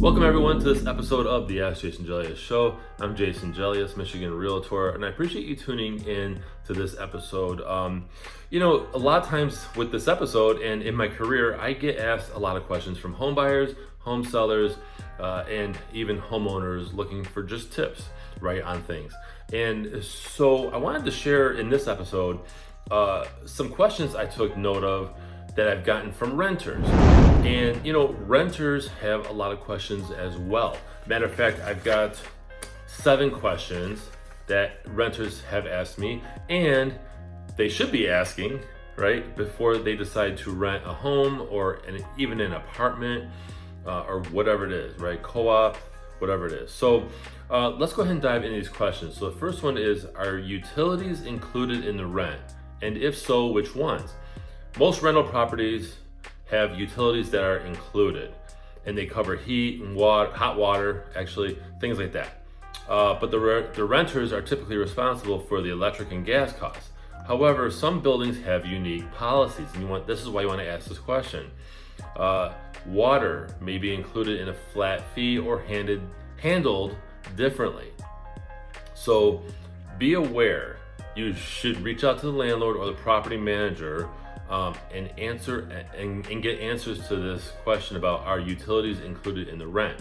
Welcome everyone to this episode of the AskJasonGelios I'm Jason Gelios, Michigan Realtor, and I appreciate you tuning in to this episode. A lot of times with this episode and in my career, I get asked a lot of questions from home buyers, home sellers, and even homeowners looking for just tips, right, on things. And so I wanted to share in this episode some questions I took note of that I've gotten from renters. And renters have a lot of questions as well. Matter of fact, I've got 7 questions that renters have asked me, and they should be asking, right, before they decide to rent a home or even an apartment or whatever it is, right, co-op, whatever it is. So let's go ahead and dive into these questions. So the first one is, are utilities included in the rent? And if so, which ones? Most rental properties have utilities that are included, and they cover heat and water, hot water, actually, things like that. But the renters are typically responsible for the electric and gas costs. However, some buildings have unique policies, and this is why you want to ask this question. Water may be included in a flat fee or handled differently. So be aware. You should reach out to the landlord or the property manager and get answers to this question about, are utilities included in the rent?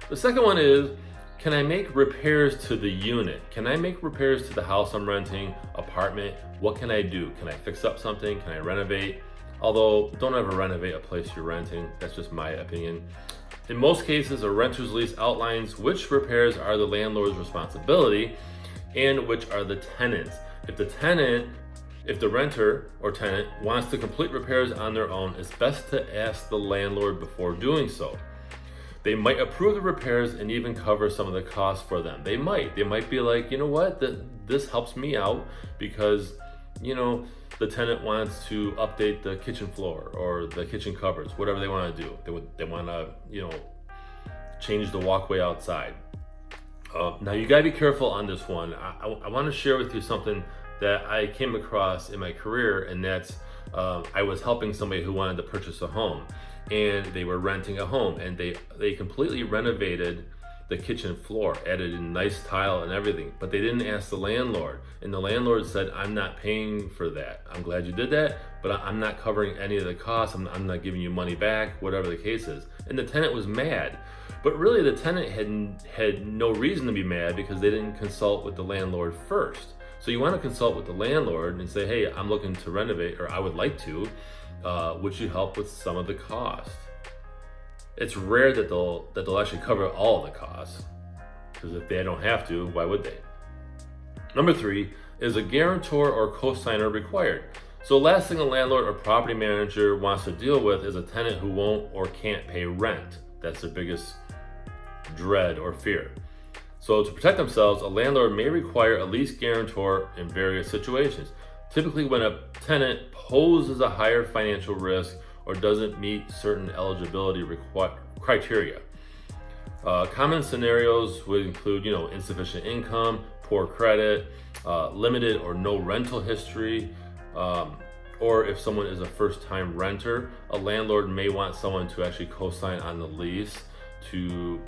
The second one is, can I make repairs to the unit? Can I make repairs to the house I'm renting, apartment? What can I do? Can I fix up something? Can I renovate? Although, don't ever renovate a place you're renting. That's just my opinion. In most cases, a renter's lease outlines which repairs are the landlord's responsibility and which are the tenant's. If the renter or tenant wants to complete repairs on their own, it's best to ask the landlord before doing so. They might approve the repairs and even cover some of the costs for them. They might be like, you know what, this helps me out because, the tenant wants to update the kitchen floor or the kitchen cupboards, whatever they want to do. They want to, change the walkway outside. Now you gotta be careful on this one. I want to share with you something that I came across in my career, and that's I was helping somebody who wanted to purchase a home, and they were renting a home, and they completely renovated the kitchen floor, added in nice tile and everything, but they didn't ask the landlord, and the landlord said, I'm not paying for that. I'm glad you did that, but I'm not covering any of the costs. I'm not giving you money back, whatever the case is. And the tenant was mad. But really the tenant had no reason to be mad because they didn't consult with the landlord first. So you want to consult with the landlord and say, hey, I'm looking to renovate, or I would like to. Would you help with some of the costs? It's rare that they'll actually cover all of the costs, because if they don't have to, why would they? Number 3, is a guarantor or co-signer required? So last thing a landlord or property manager wants to deal with is a tenant who won't or can't pay rent. That's their biggest dread or fear. So to protect themselves, a landlord may require a lease guarantor in various situations. Typically when a tenant poses a higher financial risk or doesn't meet certain eligibility criteria. Common scenarios would include, insufficient income, poor credit, limited or no rental history, or if someone is a first-time renter, a landlord may want someone to actually co-sign on the lease to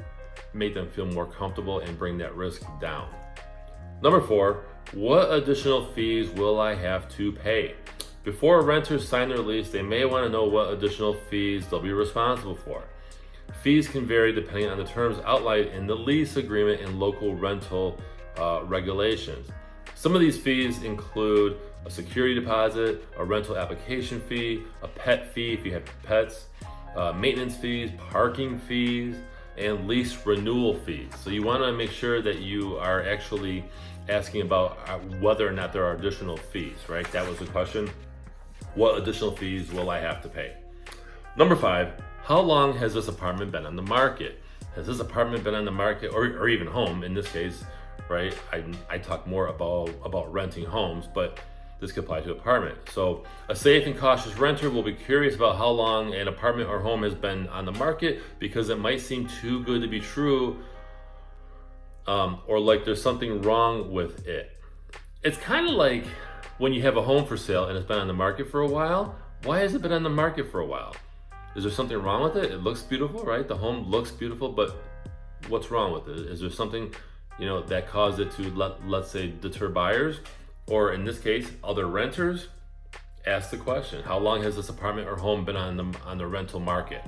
make them feel more comfortable and bring that risk down. Number 4, what additional fees will I have to pay? Before renters sign their lease, they may want to know what additional fees they'll be responsible for. Fees can vary depending on the terms outlined in the lease agreement and local rental regulations. Some of these fees include a security deposit, a rental application fee, a pet fee if you have pets, maintenance fees, parking fees, and lease renewal fees. So you want to make sure that you are actually asking about whether or not there are additional fees, right? That was the question. What additional fees will I have to pay? Number 5, how long has this apartment been on the market? Has this apartment been on the market, or even home in this case, right? I talk more about renting homes, but this could apply to apartment. So a safe and cautious renter will be curious about how long an apartment or home has been on the market, because it might seem too good to be true, or like there's something wrong with it. It's kind of like when you have a home for sale and it's been on the market for a while. Why has it been on the market for a while? Is there something wrong with it? It looks beautiful, right? The home looks beautiful, but what's wrong with it? Is there something, that caused it to, let's say, deter buyers? Or in this case, other renters? Ask the question. How long has this apartment or home been on the rental market?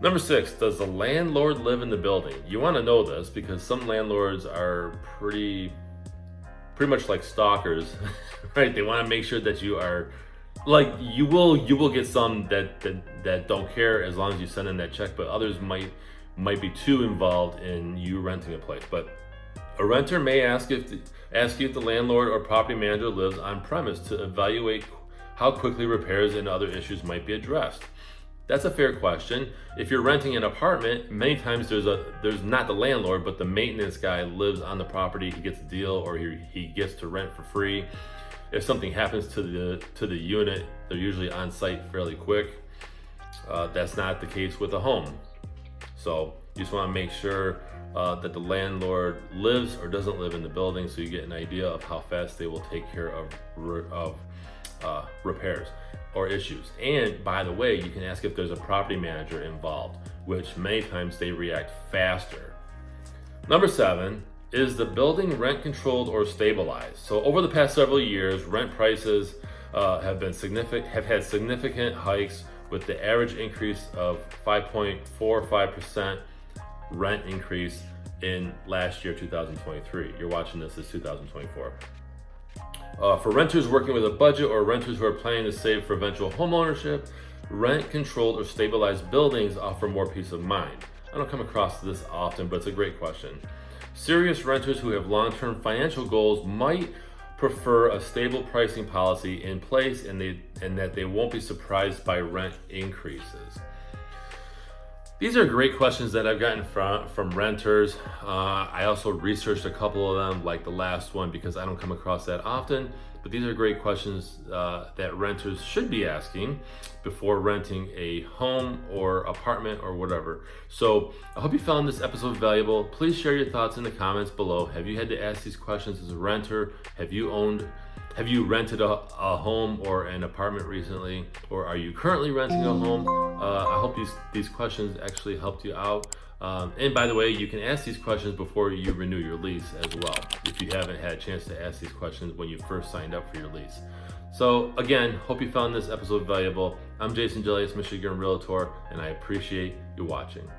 Number 6, does the landlord live in the building? You want to know this because some landlords are pretty much like stalkers, right? They want to make sure that you are, like, you will get some that don't care as long as you send in that check, but others might be too involved in you renting a place. But a renter may ask you if the landlord or property manager lives on premise to evaluate how quickly repairs and other issues might be addressed. That's a fair question. If you're renting an apartment, many times there's not the landlord, but the maintenance guy lives on the property. He gets a deal, or he gets to rent for free. If something happens to the unit, they're usually on site fairly quick. That's not the case with a home. So you just want to make sure that the landlord lives or doesn't live in the building, so you get an idea of how fast they will take care of repairs or issues. And by the way, you can ask if there's a property manager involved, which many times they react faster. Number 7, is the building rent controlled or stabilized? So over the past several years, rent prices have had significant hikes, with the average increase of 5.45% rent increase in last year, 2023. You're watching this as 2024. For renters working with a budget or renters who are planning to save for eventual home ownership, rent-controlled or stabilized buildings offer more peace of mind. I don't come across this often, but it's a great question. Serious renters who have long-term financial goals might prefer a stable pricing policy in place, and that they won't be surprised by rent increases. These are great questions that I've gotten from renters. I also researched a couple of them, like the last one, because I don't come across that often. But these are great questions that renters should be asking before renting a home or apartment or whatever. So I hope you found this episode valuable. Please share your thoughts in the comments below. Have you had to ask these questions as a renter? Have you rented a home or an apartment recently? Or are you currently renting a home? I hope these questions actually helped you out. And by the way, you can ask these questions before you renew your lease as well, if you haven't had a chance to ask these questions when you first signed up for your lease. So again, hope you found this episode valuable. I'm Jason Gelios, Michigan Realtor, and I appreciate you watching.